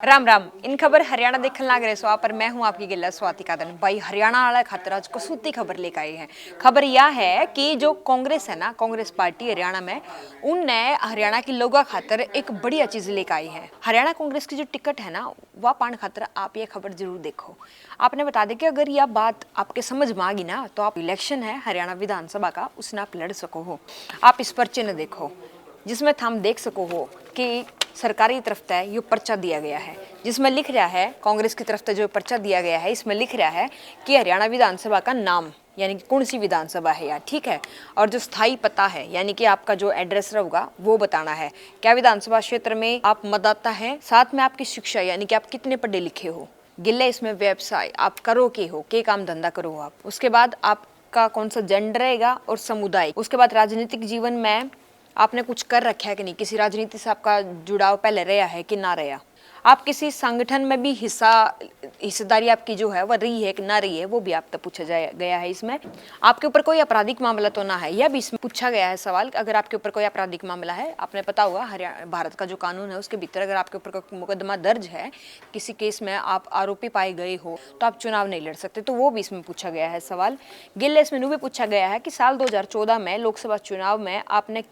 राम राम। इन खबर हरियाणा देखने लग रहे सो पर मैं हूं आपकी गिल्ला स्वाति कादन भाई। हरियाणा वाला खातर आज कसूती खबर लेकर आए हैं। खबर यह है कि जो कांग्रेस है ना, कांग्रेस पार्टी हरियाणा में, उनने हरियाणा की लोगों खातर एक बढ़िया चीज लेकर आई है। हरियाणा कांग्रेस की जो टिकट है ना, वह पाने खातर आप ये खबर जरूर देखो। आपने बता दें कि अगर यह बात आपके समझ में आ गई ना, तो आप इलेक्शन है हरियाणा विधानसभा का, उसने आप लड़ सको हो। आप इस पर्चे ने देखो जिसमें हम देख सको हो कि सरकारी तरफ से ये पर्चा दिया गया है, जिसमें लिख रहा है, कांग्रेस की तरफ से जो पर्चा दिया गया है इसमें लिख रहा है कि हरियाणा विधानसभा का नाम, यानी कि कौन सी विधानसभा है यार, ठीक है। और जो स्थायी पता है, यानी कि आपका जो एड्रेस रहेगा वो बताना है। क्या विधानसभा क्षेत्र में आप मतदाता हैं, साथ में आपकी शिक्षा, यानी कि आप कितने पढ़े लिखे हो, गिल्ले इसमें व्यवसाय आप करो के काम धंधा करो आप। उसके बाद आपका कौन सा जेंडर रहेगा और समुदाय। उसके बाद राजनीतिक जीवन में आपने कुछ कर रखा है कि नहीं, किसी राजनीति से आपका जुड़ाव पहले रहा है कि ना रहा। आप किसी संगठन में भी हिस्सेदारी आपकी जो है वह रही है कि ना रही है, वो भी आपसे पूछा गया है। इसमें आपके ऊपर कोई आपराधिक मामला तो ना है, यह भी इसमें पूछा गया है सवाल। अगर आपके ऊपर कोई आपराधिक मामला है, आपने पता होगा हरियाणा भारत का जो कानून है उसके भीतर अगर आपके ऊपर कोई मुकदमा दर्ज है, किसी केस में आप आरोपी पाए गए हो, तो आप चुनाव नहीं लड़ सकते। तो वो भी इसमें पूछा गया है सवाल। गिल्ले इसमें भी पूछा गया है कि साल 2014 में लोकसभा चुनाव में आपने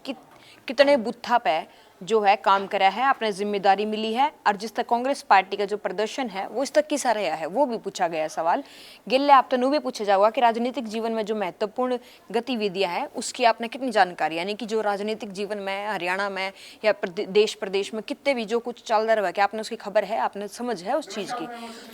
कितने बूथा पे जो है काम करा है, आपने जिम्मेदारी मिली है, और जिस तक कांग्रेस पार्टी का जो प्रदर्शन है वो इस तक किसा रहा है, वो भी पूछा गया सवाल। गिल्ले आप तो भी पूछा जाएगा कि राजनीतिक जीवन में जो महत्वपूर्ण गतिविधियां हैं उसकी आपने कितनी जानकारी, यानी कि जो राजनीतिक जीवन में हरियाणा में या देश प्रदेश में कितने भी जो कुछ चल रहा है, क्या आपने उसकी खबर है, आपने समझ है उस चीज की।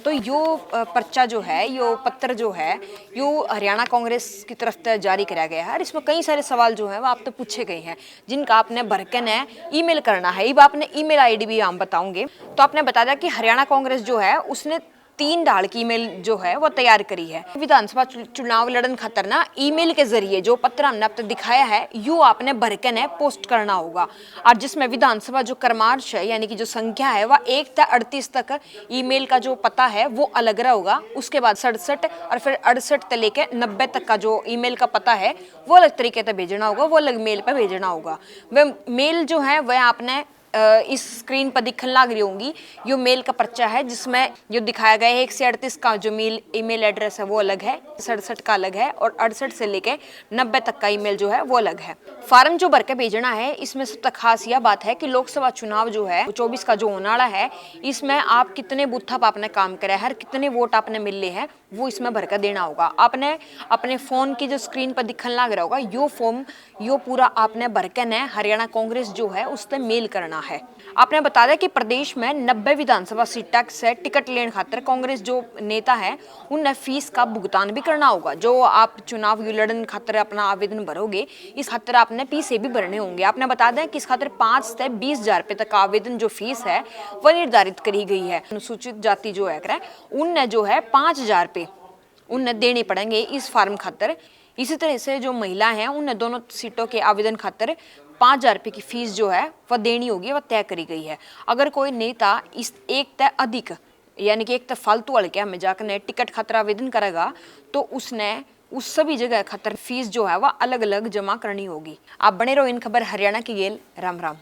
तो यो पर्चा जो है, यो पत्र जो है, यो हरियाणा कांग्रेस की तरफ से जारी कराया गया है, और इसमें कई सारे सवाल जो है वो आप तो पूछे गए हैं, जिनका आपने भरकन है ईमेल करना है। अब आपने ईमेल आईडी भी हम बताऊंगे। तो आपने बता दिया कि हरियाणा कांग्रेस जो है उसने 3 डाल की ईमेल जो है वो तैयार करी है। विधानसभा चुनाव लड़न खातर ना ईमेल के जरिए जो पत्र हमने अब तक दिखाया है, यू आपने भरकन है पोस्ट करना होगा। और जिसमें विधानसभा जो क्रमांश है, यानी कि जो संख्या है वह 1 से 38 तक ईमेल का जो पता है वो अलग रहा होगा। उसके बाद 67 और फिर 68 से लेके 90 तक का जो ईमेल का पता है वो अलग तरीके से भेजना होगा, वो अलग मेल पर भेजना होगा। वह मेल जो है वह आपने इस स्क्रीन पर दिखने लग रही होंगी। यो मेल का पर्चा है जिसमें जो दिखाया गया है 1 से 38 का जो ईमेल एड्रेस है वो अलग है, 67 का अलग है, और 68 से लेके 90 तक का ईमेल जो है वो अलग है। फार्म जो भर के भेजना है, इसमें सबसे खास यह बात है कि लोकसभा चुनाव जो है 24 का जो होने वाला है, इसमें आप कितने बूथा पर आपने काम करा है, कितने वोट आपने मिले हैं, वो इसमें भर कर देना होगा। आपने अपने फोन की जो स्क्रीन पर दिखने लग रहा होगा, यो फॉर्म यो पूरा आपने भरकर है हरियाणा कांग्रेस जो है उससे मेल करना है। आपने बता दिया कि प्रदेश में 90 विधानसभा सीट से टिकट लेने खातिर कांग्रेस जो नेता है उन्हें फीस का भुगतान भी करना होगा। जो आप चुनाव लड़न खातिर अपना आवेदन भरोगे, इस खातिर आपने पैसे भी भरने होंगे। आपने बता दें कि इस खातिर 5 से 20 हजार रुपये तक आवेदन जो फीस है वह निर्धारित करी गई है। अनुसूचित जाति जो है उनने जो है 5 हजार रुपये उन्हें देने पड़ेंगे इस फार्म खातिर। इसी तरह से जो महिला हैं उन्हें दोनों सीटों के आवेदन खातिर 5 हजार रुपये की फीस जो है वह देनी होगी, वह तय करी गई है। अगर कोई नेता इस एक तय अधिक, यानी कि एक तय फालतू वाले क्या में जाकर टिकट खातिर आवेदन करेगा, तो उसने उस सभी जगह खातिर फीस जो है वह अलग अलग जमा करनी होगी। आप बने रहो इन खबर हरियाणा की गेल। राम राम।